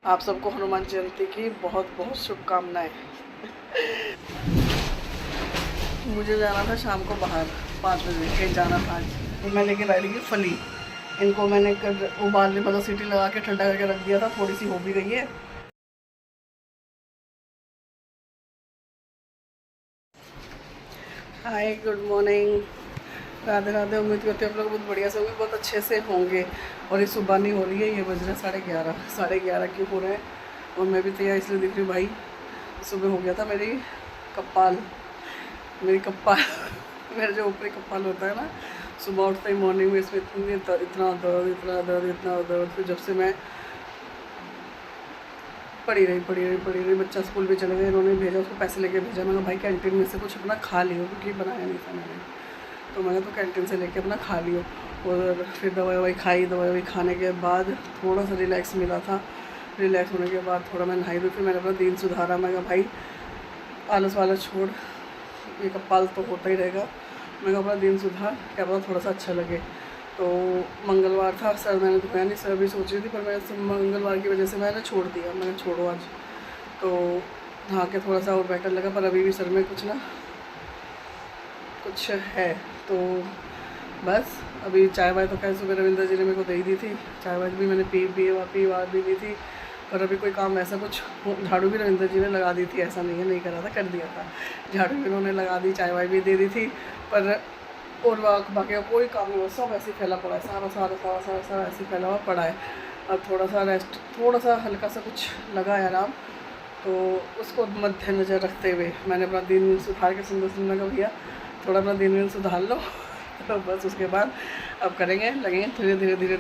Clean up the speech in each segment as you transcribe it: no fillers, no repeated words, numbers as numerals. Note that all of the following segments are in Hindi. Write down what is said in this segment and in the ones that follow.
आप सबको हनुमान जयंती की बहुत बहुत शुभकामनाएं। मुझे जाना था शाम को बाहर 5 बजे कहीं जाना था आज। मैं लेके बैठ गई फली। इनको मैंने उबालने मतलब सीटी लगा के ठंडा करके रख दिया था, थोड़ी सी हो भी गई है। हाय, गुड मॉर्निंग, राधे राधे। उम्मीद करते हैं आप लोग बहुत बढ़िया से होंगे, बहुत अच्छे से होंगे। और ये सुबह नहीं हो रही है, ये बज रहे 11:30। 11:30 क्यों हो रहे हैं? और मैं भी तैयार इसलिए दिख रही हूँ भाई, सुबह हो गया था मेरी कपाल मेरा जो ऊपरी कपाल होता है ना, सुबह उठते ही मॉर्निंग में इसमें इतना दर्द। फिर जब से मैं पड़ी रही। बच्चा स्कूल भी चले गए, इन्होंने भेजा, उसको पैसे लेके भेजा। मैंने भाई कैंटीन में से कुछ अपना खा लियो, क्योंकि बनाया नहीं था मैंने। तो मैंने तो कैंटीन से लेके अपना खा लियो। और फिर दवाई खाई। दवाई खाने के बाद थोड़ा सा रिलैक्स मिला था। रिलैक्स होने के बाद थोड़ा मैं नहाई। फिर मैंने अपना दिन सुधारा। मैं कहा भाई आलस वालस छोड़, ये कपाल तो होता ही रहेगा। मैं अपना दिन सुधार, क्या पता थोड़ा सा अच्छा लगे। तो मंगलवार था, सर मैंने धोया नहीं। सर भी सोच रही थी, पर मैं मंगलवार की वजह से मैंने छोड़ दिया। मैंने छोड़ो आज, तो नहा के थोड़ा सा और बेटर लगा। पर अभी भी सर में कुछ है। तो बस अभी चाय वाय तो खैर सुबह रविंद्र जी ने मेरे को दे ही दी थी। चाय वाय भी मैंने पी भी दी थी। पर अभी कोई काम ऐसा कुछ झाड़ू भी रविंद्र जी ने लगा दी थी, ऐसा नहीं है नहीं करा था, कर दिया था। झाड़ू भी उन्होंने लगा दी, चाय वाय भी दे दी थी। पर और बाकी का कोई काम नहीं हुआ, सब ऐसे ही फैला पड़ा है। सारा ऐसे ही फैला हुआ पड़ा है। अब थोड़ा सा रेस्ट, थोड़ा सा हल्का सा कुछ लगा है आराम, तो उसको मद्देनज़र रखते हुए मैंने अपना दिन सुधार के सुंदर का भैया थोड़ा अपना दिन सुधार लो। तो बस उसके बाद अब लगेंगे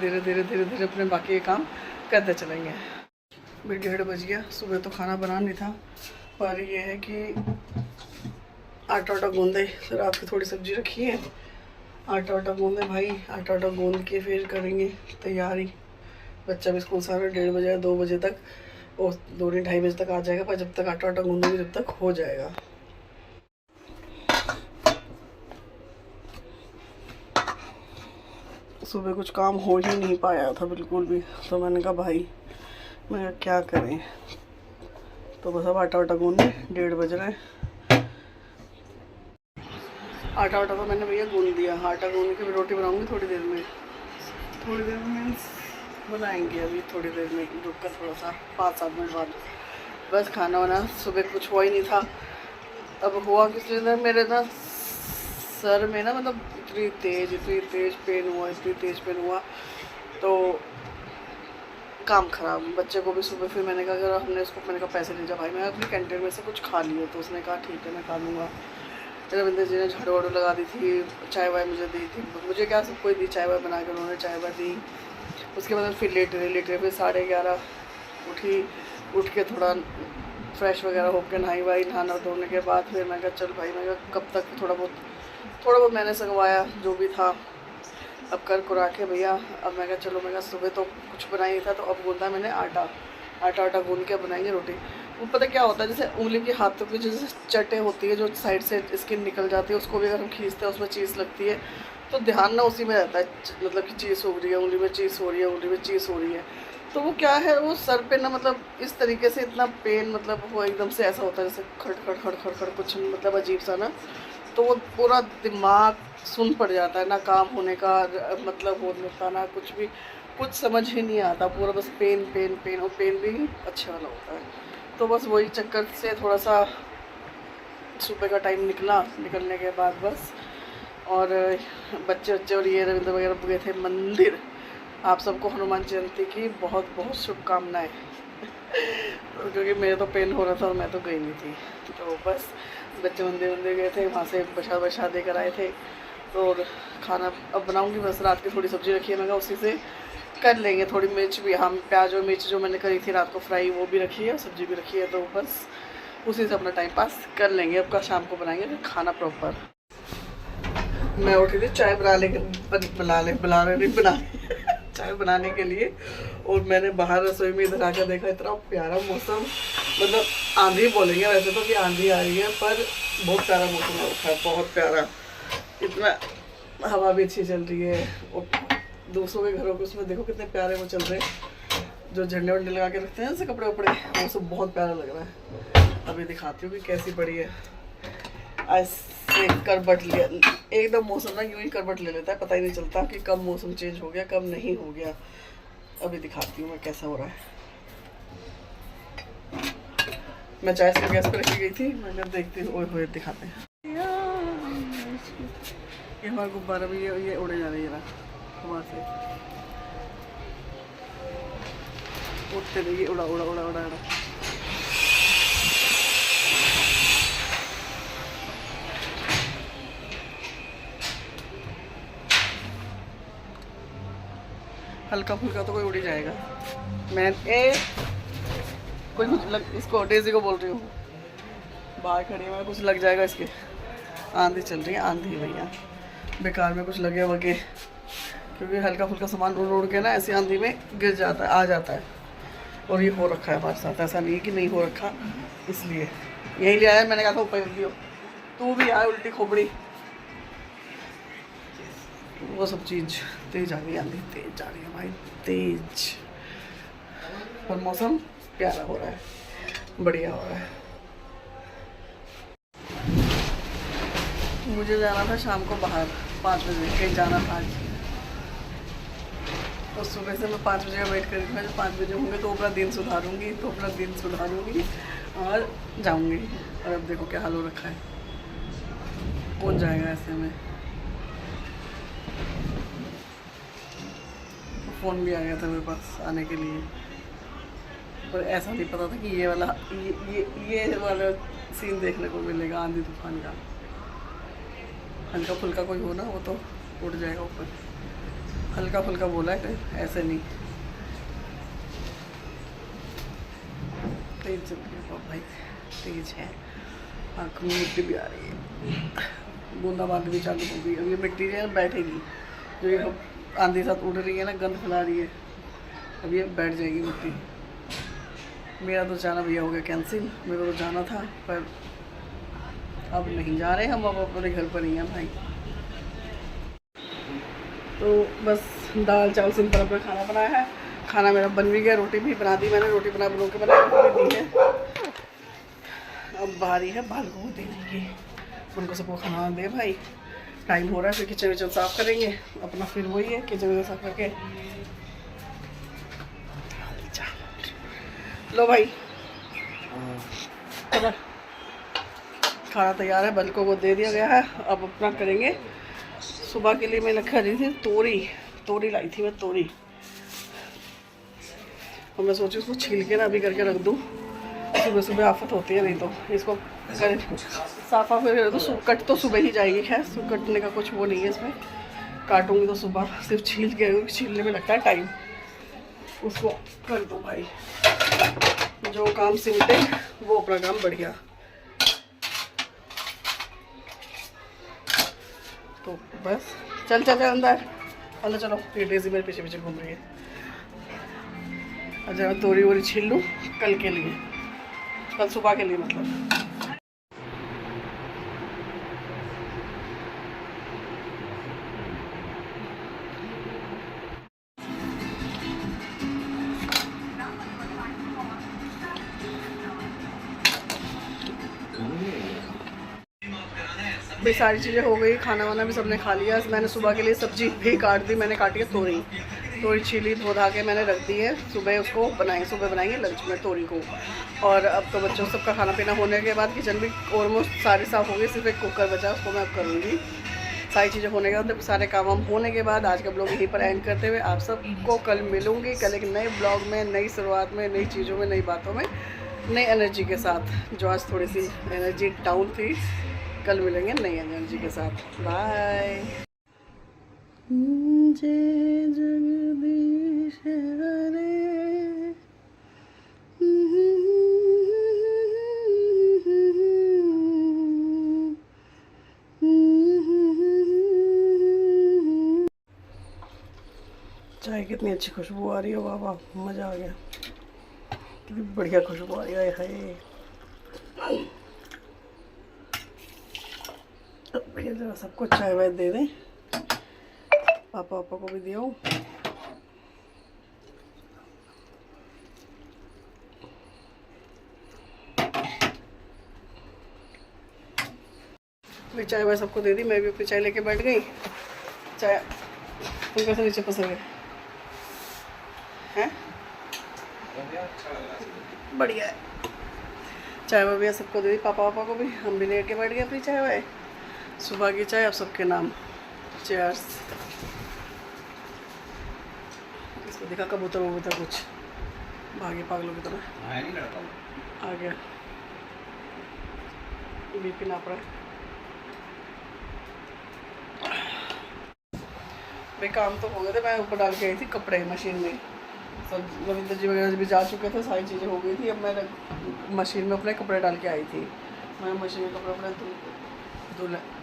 धीरे अपने बाकी के काम करते चलेंगे। अभी 1:30 बज गया। सुबह तो खाना बना नहीं था, पर ये है कि आटा गूंदे, रात की थोड़ी सब्जी रखी है। आटा गूंदे भाई, आटा गूंद के फिर करेंगे तैयारी। बच्चा भी स्कूल से 1:30 बजे 2 बजे तक, और 2-2:30 बजे तक आ जाएगा। पर जब तक आटा गूंदेंगे जब तक हो जाएगा। सुबह कुछ काम हो ही नहीं पाया था बिल्कुल भी। तो मैंने कहा भाई मैं क्या करें, तो बस अब आटा गूंदे। 1:30 बज रहे हैं। आटा तो मैंने भैया गूंद दिया। आटा गूंद के फिर रोटी बनाऊंगी थोड़ी देर में मीन्स बनाएंगे अभी थोड़ी देर में, रुक कर थोड़ा सा 5-7 मिनट बाद। बस खाना वाना सुबह कुछ हुआ ही नहीं था। अब हुआ किस लिए, मेरे ना सर में ना मतलब इतनी तेज पेन हुआ तो काम ख़राब। बच्चे को भी सुबह फिर मैंने कहा अगर मैंने कहा पैसे ले जा भाई, मैं अपनी कैंटीन में से कुछ खा लियो। तो उसने कहा ठीक है मैं खा लूँगा। रविंद्र जी ने झाड़ू वाड़ू लगा दी थी, चाय वाय मुझे दी थी। मुझे क्या सबको ही दी चाय वाय बना के, उन्होंने चाय वाय दी। उसके बाद फिर लेट रहे फिर 11:30 उठ के थोड़ा फ्रेश वगैरह होकर नहाना धोने के बाद फिर मैं कहा चल भाई, मैं कहा कब तक थोड़ा बहुत मैंने संगवाया जो भी था, अब कर कुरा के भैया। अब मैं कहा चलो, मैं कहा सुबह तो कुछ बनाई था, तो अब गूंदा मैंने आटा गूंद के बनाएंगे रोटी। वो पता क्या होता है, जैसे उंगली के हाथों की जैसे चटे होती है, जो साइड से स्किन निकल जाती है, उसको भी अगर हम खींचते हैं उसमें चीज़ लगती है, तो ध्यान ना उसी में रहता है, मतलब कि चीज़ हो रही है उंगली में, चीज़ हो रही है। तो वो क्या है, वो सर पे ना मतलब इस तरीके से इतना पेन, मतलब वो एकदम से ऐसा होता है जैसे खड़ कुछ मतलब अजीब सा ना। तो वो पूरा दिमाग सुन पड़ जाता है, ना काम होने का मतलब होने का, ना कुछ समझ ही नहीं आता। पूरा बस पेन, और पेन भी अच्छे वाला होता है। तो बस वही चक्कर से थोड़ा सा सुबह का टाइम निकलने के बाद बस। और बच्चे और ये रविंद्र वगैरह गए थे मंदिर। आप सबको हनुमान जयंती की बहुत बहुत शुभकामनाएं। क्योंकि मेरे तो पेन हो रहा था और मैं तो गई नहीं थी। तो बस बच्चे मंदिर गए थे, वहाँ से प्रसाद देकर आए थे। तो खाना अब बनाऊंगी, बस रात की थोड़ी सब्ज़ी रखी है, मैं उसी से कर लेंगे। थोड़ी मिर्च भी, हम प्याज और मिर्च जो मैंने करी थी रात को फ्राई, वो भी रखी है, सब्ज़ी भी रखी है। तो बस उसी से अपना टाइम पास कर लेंगे। अब का शाम को बनाएंगे फिर खाना प्रॉपर। मैं उठी थी चाय चाय बनाने के लिए, और मैंने बाहर रसोई में इधर आकर देखा, इतना प्यारा मौसम, मतलब आंधी बोलेंगे वैसे तो कि आंधी आ रही है, पर बहुत प्यारा मौसम हो रखा है, बहुत प्यारा। इतना हवा भी अच्छी चल रही है, और दूसरों के घरों के उसमें देखो कितने प्यारे वो चल रहे हैं। जो झंडे वंडे लगा के रखते हैं ऐसे कपड़े वपड़े, वो सब बहुत प्यारा लग रहा है। अभी दिखाती हूँ कि कैसी पड़ी है। ऐसे करबट लिया एकदम, मौसम ना यूं ही करबट ले लेता है, पता ही नहीं चलता कि कब मौसम चेंज हो गया कब नहीं हो गया। अभी दिखाती हूँ मैं कैसा हो रहा है। मैं चाय से गैस पर रखी गई थी, मैंने देखती हूँ ओए होए दिखाते हैं। ये हमारा गुब्बारा भी ये उड़े जा रही है हवा से, उड़ते रहिए, उड़ा उड़ा उड़ा उड़ा उड़ा। हल्का फुल्का तो कोई उड़ ही जाएगा। मैं कोई कुछ लग, इसको डेजी को बोल रही हूँ, बाहर खड़ी है, मैं कुछ लग जाएगा इसके। आंधी चल रही है, आंधी भैया, बेकार में कुछ लगे वगे, क्योंकि हल्का फुल्का सामान उड़ उड़ के ना ऐसी आंधी में गिर जाता है, आ जाता है। और ये हो रखा है हमारे साथ, ऐसा नहीं है कि नहीं हो रखा, इसलिए यही ले आया। मैंने कहा था ऊपर दियो, तू भी आए उल्टी खोपड़ी, वो सब चीज़। तेज आ गई आंधी, तेज जा रही है भाई, तेज। पर मौसम प्यारा हो रहा है, बढ़िया हो रहा है। मुझे जाना था शाम को बाहर 5 बजे, कहीं जाना था आज। तो सुबह से मैं 5 बजे का वेट कर रही थी। मैं जब 5 बजे होंगे तो अपना दिन सुधारूंगी, और जाऊंगी। और अब देखो क्या हाल हो रखा है, कौन जाएगा ऐसे में। फ़ोन भी आ गया था मेरे पास आने के लिए, पर ऐसा नहीं पता था कि ये वाला सीन देखने को मिलेगा आंधी तूफान का। हल्का फुल्का कोई हो ना, वो तो उड़ जाएगा ऊपर। हल्का फुल्का बोला है, ऐसे नहीं। तेज चल रही है भाई, तेज है। आँख में मिट्टी भी आ रही है, बूंदाबांदी भी चालू हो गई। अब ये मिट्टी जो है बैठेगी, जो ये आंधी साथ उड़ रही है ना, गंद फैला रही है, अब ये बैठ जाएगी मिट्टी। मेरा तो जाना भैया हो गया कैंसिल, मेरा तो जाना था, पर अब नहीं जा रहे हम, अब अपने घर पर ही हैं भाई। तो बस दाल चावल सिंपल अपना खाना बनाया है। खाना मेरा बन भी गया, रोटी भी बना दी मैंने, रोटी बना के दी है। अब बारी है बालकों को देने की, उनको सबको खाना दे भाई। टाइम हो रहा है, फिर किचन विचन साफ़ करेंगे अपना, फिर वही है किचन विचन साफ़ करके। लो भाई खाना तैयार है, बल्कों को दे दिया गया है। अब अपना करेंगे। सुबह के लिए मैं रखा रही थी तोरी लाई थी मैं, तोरी। और मैं सोची उसको छील के ना अभी करके रख दूँ, सुबह सुबह आफत होती है, नहीं तो इसको साफा फिर तो कट तो सुबह ही जाएगी। खैर कटने का कुछ वो नहीं है इसमें, काटूंगी तो सुबह, सिर्फ छील के, छीलने में लगता है टाइम। उसको कर दो भाई, जो काम सिमटे वो अपना काम बढ़िया। तो बस चल अंदर, अल्लाह चलो। ये डेज़ी मेरे पीछे पीछे घूम रही है। अच्छा मैं तोरी वोरी छील लूँ कल के लिए, कल सुबह के लिए मतलब। भाई सारी चीज़ें हो गई, खाना वाना भी सबने खा लिया। मैंने सुबह के लिए सब्जी भी काट दी, मैंने काटी है तोरी छीली धो धा के मैंने रख दी है। सुबह बनाएंगे लंच में तोरी को। और अब तो बच्चों सबका खाना पीना होने के बाद किचन भी ऑलमोस्ट सारी साफ़ हो गई, सिर्फ एक कुकर बचा, उसको मैं अब करूँगी। सारी चीज़ें होने के बाद, सारे काम होने के बाद आज का ब्लॉग यहीं पर एंड करते हुए आप सबको कल मिलूँगी, कल एक नए ब्लॉग में, नई शुरुआत में, नई चीज़ों में, नई बातों में, नई एनर्जी के साथ। जो आज थोड़ी सी एनर्जी डाउन थी, कल मिलेंगे नई एनर्जी के साथ। बाय। जय जगदीश हरे। चाय कितनी अच्छी खुशबू आ रही है, वाह वाह, मज़ा आ गया, कितनी बढ़िया खुशबू आ रही है। हाय भैया जरा सबको चाय वाय दे दें, पापा को भी दियो। भी चाय वाय सबको दे दी, मैं भी अपनी चाय लेके बैठ गई। चाय तुम कैसे नीचे पसंद है? बढ़िया है। चाय वाय भी सबको दे दी, पापा वापा को भी, हम भी लेके बैठ गए अपनी चाय वाय। सुबह की चाय अब सबके नाम। चीयर्स। इसको देखा कबूतर वबूतर कुछ भागे पागलों की तरह आ गया। बीपी नाप रहा है भाई। काम तो हो गए थे, मैं ऊपर डाल के आई थी कपड़े मशीन में। सब रविंद्र जी वगैरह भी जा चुके थे, सारी चीज़ें हो गई थी। अब मैं मशीन में अपने कपड़े डाल के आई थी। मैं मशीन में कपड़े अपने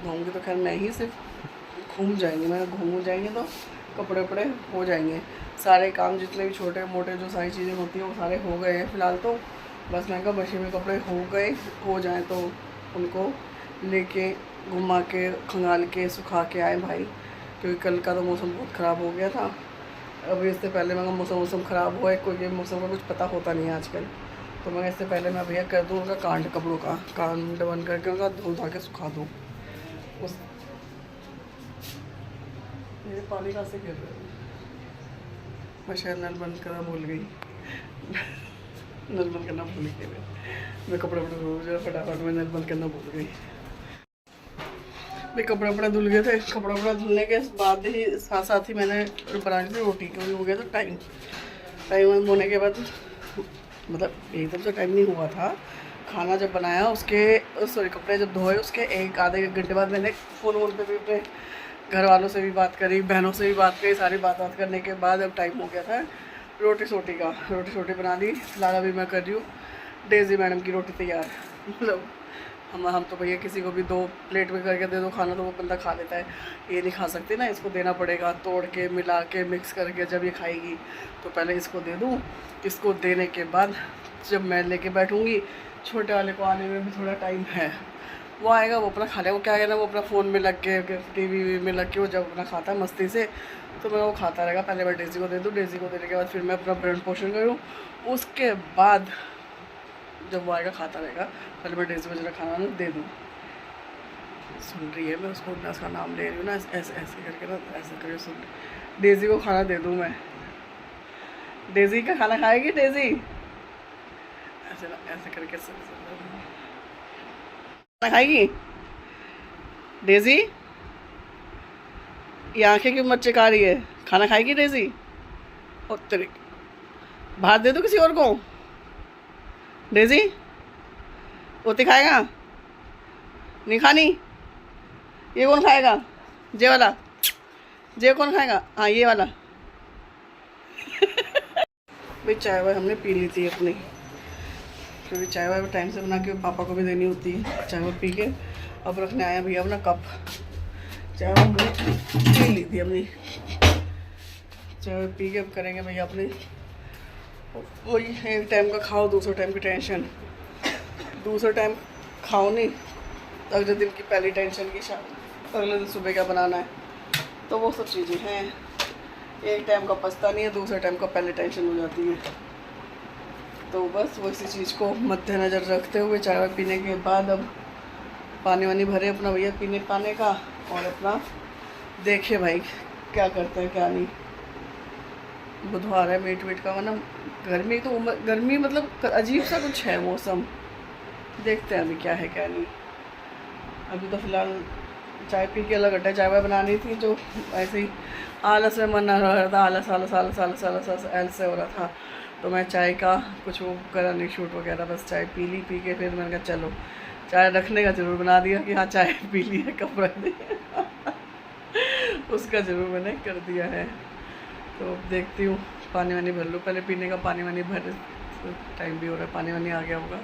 धोऊँगी तो खैर मैं ही सिर्फ घूम जाएंगे, मैं घूम जाएंगे तो कपड़े वपड़े हो जाएंगे। सारे काम जितने भी छोटे मोटे जो सारी चीज़ें होती हैं वो सारे हो गए हैं फ़िलहाल तो। बस मैं कहा मशीन में कपड़े हो जाएं तो उनको लेके घुमा के खंगाल के सुखा के आए भाई, क्योंकि कल का तो मौसम बहुत ख़राब हो गया था। अभी इससे पहले मैं मौसम ख़राब हुआ है, कोई मौसम का कुछ पता होता नहीं है आजकल। तो मैं इससे पहले मैं भैया कर दूँ उनका कांड, कपड़ों का कांड बन करके उनका धो धा के सुखा दूँ। उस मेरे पानी कहाँ से गिर रहा है? मैं शायद नल बंद करना भूल गई। नल बंद करना भूल गई मैं कपड़े वपड़े फटाफट में नल बंद करना भूल गई। भाई कपड़े वपड़े धुल गए थे। कपड़े वपड़े धुलने के बाद ही साथ साथ ही मैंने बनाई थी रोटी, क्योंकि हो गया था टाइम होने के बाद, मतलब एकदम से टाइम नहीं हुआ था। खाना जब बनाया उसके सॉरी कपड़े जब धोए उसके एक आधे घंटे बाद मैंने फ़ोन पे भी अपने घर वालों से भी बात करी, बहनों से भी बात करी। सारी बात करने के बाद अब टाइम हो गया था रोटी सोटी बना दी। फिलहाल अभी मैं कर रही हूँ डेजी मैडम की रोटी तैयार। मतलब हम तो भैया किसी को भी 2 प्लेट में करके दे दो खाना तो वो बंदा खा लेता है, ये नहीं खा सकते ना, इसको देना पड़ेगा तोड़ के मिला के मिक्स करके। जब ये खाएगी तो पहले इसको दे दूँ, इसको देने के बाद जब मैं लेके बैठूँगी, छोटे वाले को आने में भी थोड़ा टाइम है, वो आएगा वो अपना खा लेगा। वो क्या है ना, वो अपना फ़ोन में लग के टीवी में लग के वो जब अपना खाता है मस्ती से, तो मैं वो खाता रहेगा। पहले मैं डेजी को दे दूँ, डेजी को देने के बाद फिर मैं अपना भरण पोषण करूँ। उसके बाद जब वो आएगा खाता रहेगा, पहले मैं डेजी को जरा खाना दे दूँ। सुन रही है, मैं उसका नाम ले रही हूँ ना, ऐसे करके ना, ऐसे करके सुन रही। डेजी को खाना दे दूँ मैं। डेजी का खाना खाएगी डेजी, ऐसे करके खाना खाएगी डेजी। ये आंखें क्यों मत चिका रही है? खाना खाएगी डेजी? और तेरे बाहर दे दो किसी और को। डेजी रोटी खाएगा? नहीं खानी? ये कौन खाएगा? जे वाला, जे कौन खाएगा? हाँ ये वाला। भाई चाय वाय हमने पी ली थी अपनी, क्योंकि चाय वाय टाइम से बना के पापा को भी देनी होती है। चाय वाय पी के अब रखने आया भैया अपना कप। चाय वाय हमने पी ली थी अपनी, चाय वाय पी के अब करेंगे भैया अपनी वही एक टाइम का खाओ, दूसरे टाइम की टेंशन। दूसरा टाइम खाओ नहीं, अगले दिन की पहली टेंशन की अगले दिन सुबह क्या बनाना है, तो वो सब चीज़ें हैं। एक टाइम का पछता नहीं है, दूसरे टाइम का पहले टेंशन हो जाती है। तो बस वो इसी चीज़ को मद्देनज़र रखते हुए चाय पीने के बाद अब पानी वानी भरे अपना भैया पीने पाने का, और अपना देखे भाई क्या करते हैं क्या नहीं। बुधवार है, मीट वीट का मतलब गर्मी मतलब अजीब सा कुछ है मौसम। देखते हैं अभी क्या है क्या नहीं। अभी तो फ़िलहाल चाय पी के अलग हटा, चाय वाय बनानी थी जो ऐसे ही आलस में मन आ रहा था, आलस ऐसे हो रहा था। तो मैं चाय का कुछ वो करा नहीं शूट वगैरह, बस चाय पी ली। पी के फिर मैंने कहा चलो चाय रखने का ज़रूर बना दिया कि हाँ चाय पी ली है, कप रख दिया। उसका ज़रूर मैंने कर दिया है। तो अब देखती हूँ पानी वानी भर लूँ पहले, पीने का पानी वानी भर, टाइम भी हो रहा है, पानी वानी आ गया होगा।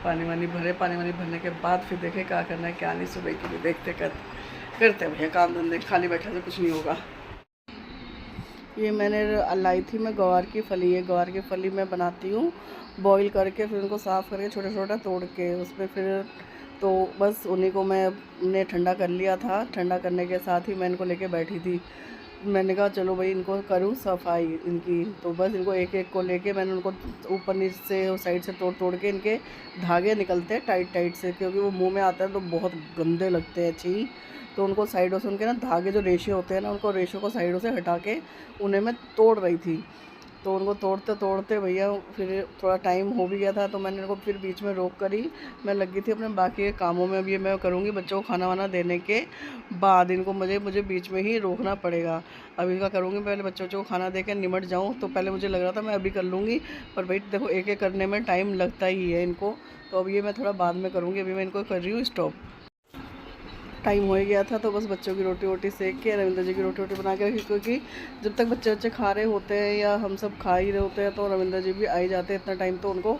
पानी वानी भरने के बाद फिर देखें क्या करना है क्या नहीं। सुबह के लिए देखते करते भैया काम धंधे, खाली बैठे से कुछ नहीं होगा। ये मैंने लाई थी मैं गवार की फली है, गवार की फली मैं बनाती हूँ बॉईल करके, फिर उनको साफ़ करके छोटा छोटा तोड़ के उसमें फिर तो बस उन्हीं को मैंने ठंडा कर लिया था। ठंडा करने के साथ ही मैं इनको लेके बैठी थी। मैंने कहा चलो भाई इनको करूँ सफाई इनकी। तो बस इनको एक एक को लेके मैंने उनको ऊपर नीचे से साइड से तोड़ तोड़ के इनके धागे निकलते हैं टाइट टाइट से, क्योंकि वो मुंह में आता है तो बहुत गंदे लगते हैं छी। तो उनको साइडों से उनके ना धागे जो रेशे होते हैं ना, उनको रेशों को साइडों से हटा के उन्हें मैं तोड़ रही थी। तो उनको तोड़ते तोड़ते भैया फिर थोड़ा टाइम हो भी गया था, तो मैंने उनको फिर बीच में रोक कर ही मैं लगी थी अपने बाकी के कामों में। अभी मैं करूँगी बच्चों को खाना वाना देने के बाद, इनको मुझे बीच में ही रोकना पड़ेगा। अभी का करूँगी, पहले बच्चों को खाना दे के निमट जाऊँ। तो पहले मुझे लग रहा था मैं अभी कर लूँगी, पर भाई देखो एक एक करने में टाइम लगता ही है इनको। तो अब ये मैं थोड़ा बाद में करूँगी, अभी मैं इनको कर रही हूँ स्टॉप। टाइम हो ही गया था, तो बस बच्चों की रोटी वोटी सेक के रविंद्र जी की रोटी वोटी बना के रखी, क्योंकि जब तक बच्चे खा रहे होते हैं या हम सब खा ही रहे होते हैं तो रविंद्र जी भी आ ही जाते हैं, इतना टाइम तो उनको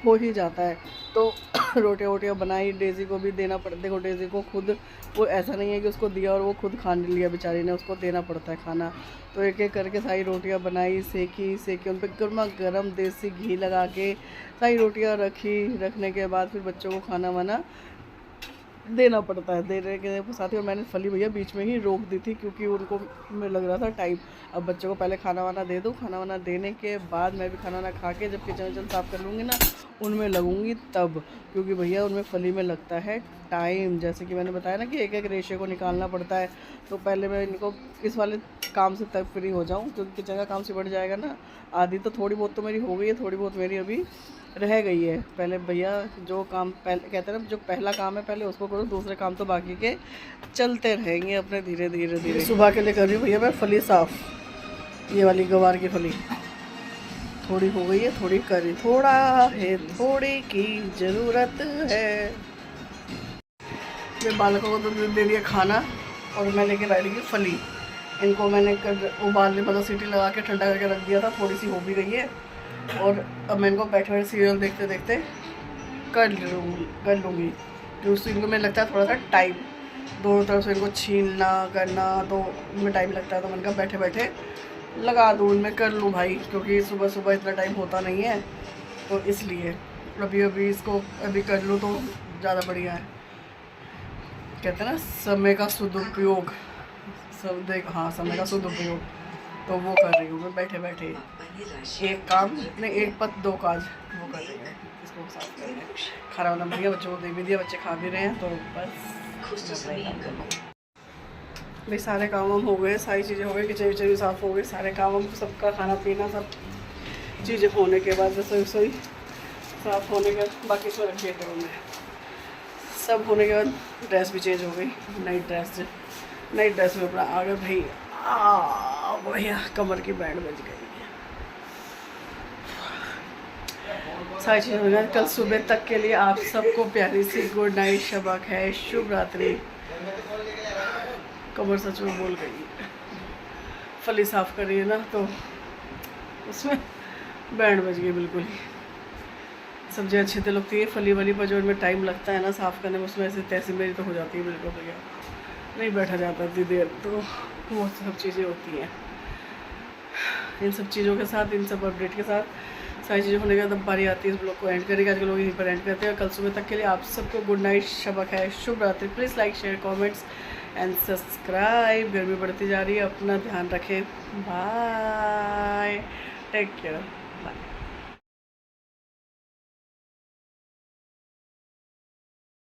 हो ही जाता है। तो रोटियाँ वोटियाँ बनाई, डेज़ी को भी देना पड़ता। देखो डेज़ी को खुद वो ऐसा नहीं है कि उसको दिया और वो खुद खा लिया, बेचारी ने, उसको देना पड़ता है खाना। तो एक एक करके सारी रोटियाँ बनाई, सेकी उन पर गर्मा गर्म देसी घी लगा के सारी रोटियाँ रखने के बाद फिर बच्चों को खाना वाना देना पड़ता है। देने के साथ ही और मैंने फली भैया बीच में ही रोक दी थी, क्योंकि उनको में लग रहा था टाइम। अब बच्चों को पहले खाना वाना दे दूँ, खाना वाना देने के बाद मैं भी खाना वाना खा के जब किचन विचन साफ़ कर लूँगी ना, उनमें लगूँगी तब, क्योंकि भैया उनमें फली में लगता है टाइम। जैसे कि मैंने बताया ना कि एक एक रेशे को निकालना पड़ता है। तो पहले मैं इनको इस वाले काम से तब फ्री हो जाऊँ, क्योंकि किचन का काम सिमट जाएगा ना। आधी तो थोड़ी बहुत तो मेरी हो गई है, थोड़ी बहुत मेरी अभी रह गई है। पहले भैया जो काम पहले कहते हैं ना, जो पहला काम है पहले उसको करो, दूसरे काम तो बाकी के चलते रहेंगे अपने धीरे धीरे धीरे। सुबह के लिए कर रही हूँ भैया मैं फली साफ़। ये वाली गवार की फली थोड़ी हो गई है, थोड़ी करी, थोड़ा है, थोड़ी की ज़रूरत है। मेरे बालकों को तो दे दिया खाना और मैं लेके बैठ गई फली। इनको मैंने उबालने मतलब सीटी लगा के ठंडा करके रख दिया था, थोड़ी सी हो भी गई है। और अब मैं इनको बैठे बैठे सीरियल देखते देखते कर लूँगी। तो उससे इनको मुझे लगता है थोड़ा सा टाइम, दोनों तरफ से इनको छीलना करना तो इनमें टाइम लगता है। तो मैंने कहा बैठे बैठे लगा दूँ, इनमें कर लूँ भाई, क्योंकि सुबह सुबह इतना टाइम होता नहीं है, तो इसलिए अभी इसको अभी कर लूँ तो ज़्यादा बढ़िया है। कहते हैं ना समय का सदुपयोग, हाँ समय का सदुपयोग। तो वो कर रही हूँ मैं बैठे बैठे, एक काम नहीं, एक पत दो काज, वो कर रही है। इसको साफ कर रहे हैं, खाना वाना बढ़िया बच्चों को दे भी दिया, बच्चे खा भी रहे हैं। तो बस भाई सारे काम हम हो गए, सारी चीज़ें हो गई, किचन विचन भी साफ़ हो गई, सारे काम हम सबका खाना पीना सब चीज़ें होने के बाद, रसोई साफ़ होने के बाद बाकी इसमें रखिए करूँ मैं, सब होने के बाद ड्रेस भी चेंज हो गई, नई ड्रेस में अपना आ गए भाई। भैया कमर की बैंड बज गई। सारी चीज़ें हो गई। कल सुबह तक के लिए आप सबको प्यारी सी गुड नाइट, शबा खैर, शुभ रात्रि। कमर सच में बोल गई। फली साफ़ कर रही है ना, तो उसमें बैंड बज गई बिल्कुल ही। सब्जियाँ अच्छी तो लगती है फली वाली पर, जो इनमें टाइम लगता है ना साफ़ करने में, उसमें ऐसे तैसी मेरी तो हो जाती है बिल्कुल भैया, नहीं बैठा जाता इतनी देर। तो वो सब चीज़ें होती हैं। इन सब चीज़ों के साथ, इन सब अपडेट के साथ सारी चीज़ें होने के बाद बारी आती है इस ब्लॉग को एंड करेगा। आजकल लोग यहीं पर एंड करते हैं। कल सुबह तक के लिए आप सबको गुड नाइट, शबा खैर, शुभ रात्रि। Please like share comments and subscribe. गर्मी बढ़ती जा रही है, अपना ध्यान रखें। Bye, take care.